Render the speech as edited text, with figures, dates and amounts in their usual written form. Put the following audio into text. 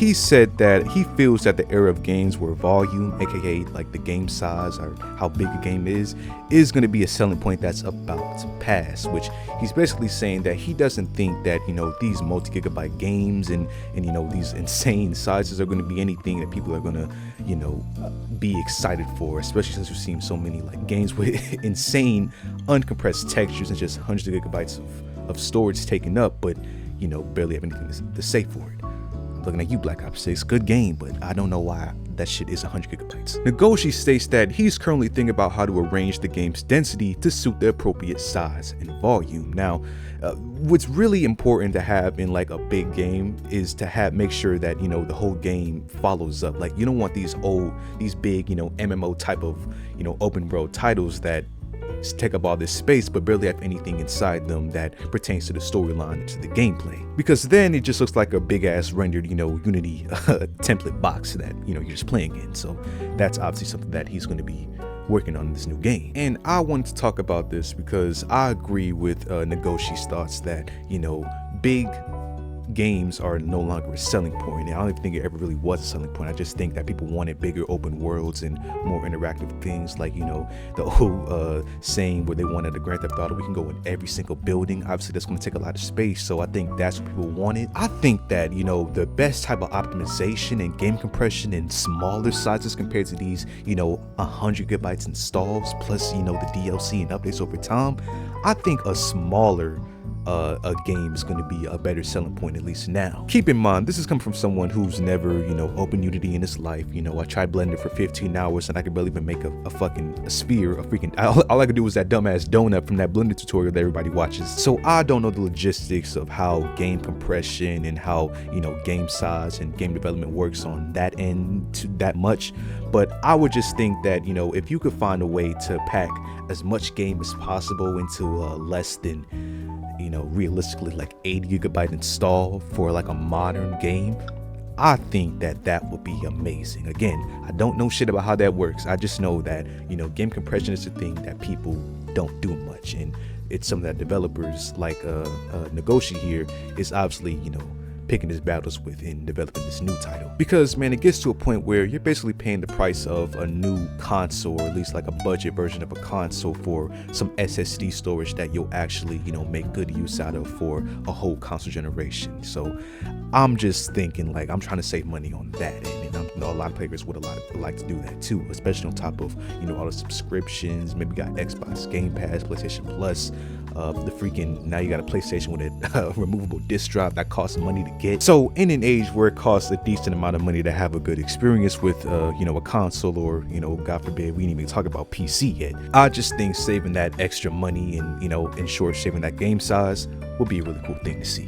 he said that he feels that the era of games where volume, aka like the game size or how big a game is going to be a selling point that's about to pass, which he's basically saying that he doesn't think that, you know, these multi-gigabyte games and you know, these insane sizes are going to be anything that people are going to, you know, be excited for, especially since we've seen so many like games with insane uncompressed textures and just hundreds of gigabytes of storage taken up, but you know, barely have anything to say for it. I'm looking at you, Black Ops 6, good game, but I don't know why that shit is 100 gigabytes. 𝐂𝐒𝐈𝐄 states that he's currently thinking about how to arrange the game's density to suit the appropriate size and volume. Now, what's really important to have in like a big game is to make sure that, you know, the whole game follows up. Like, you don't want these big, you know, MMO type of, you know, open world titles that take up all this space but barely have anything inside them that pertains to the storyline, to the gameplay, because then it just looks like a big ass rendered, you know, Unity template box that, you know, you're just playing in. So that's obviously something that he's going to be working on in this new game. And I wanted to talk about this because I agree with 𝐂𝐒𝐈𝐄's thoughts that, you know, big games are no longer a selling point, and I don't even think it ever really was a selling point. I just think that people wanted bigger open worlds and more interactive things, like, you know, the old saying where they wanted a Grand Theft Auto, we can go in every single building. Obviously that's going to take a lot of space, so I think that's what people wanted. I think that, you know, the best type of optimization and game compression in smaller sizes compared to these, you know, 100 gigabytes installs plus, you know, the DLC and updates over time, I think a smaller a game is going to be a better selling point, at least now. Keep in mind, this is coming from someone who's never, you know, opened Unity in his life. You know, I tried Blender for 15 hours and I could barely even make a fucking sphere, all I could do was that dumbass donut from that Blender tutorial that everybody watches. So I don't know the logistics of how game compression and how, you know, game size and game development works on that end to that much, but I would just think that, you know, if you could find a way to pack as much game as possible into less than, you know, realistically like 80 gigabyte install for like a modern game, I think that that would be amazing. Again, I don't know shit about how that works. I just know that, you know, game compression is a thing that people don't do much, and it's something that developers like 𝐂𝐒𝐈𝐄 here is obviously, you know, picking his battles with in developing this new title. Because, man, it gets to a point where you're basically paying the price of a new console, or at least like a budget version of a console, for some SSD storage that you'll actually, you know, make good use out of for a whole console generation. So I'm just thinking, like, I'm trying to save money on that, and I know a lot of players would like to do that too, especially on top of, you know, all the subscriptions. Maybe you got Xbox Game Pass, PlayStation Plus, the freaking, now you got a PlayStation with a removable disc drive that costs money to get. So in an age where it costs a decent amount of money to have a good experience with you know, a console, or, you know, God forbid we didn't even talk about PC yet, I just think saving that extra money and, you know, in short, saving that game size would be a really cool thing to see.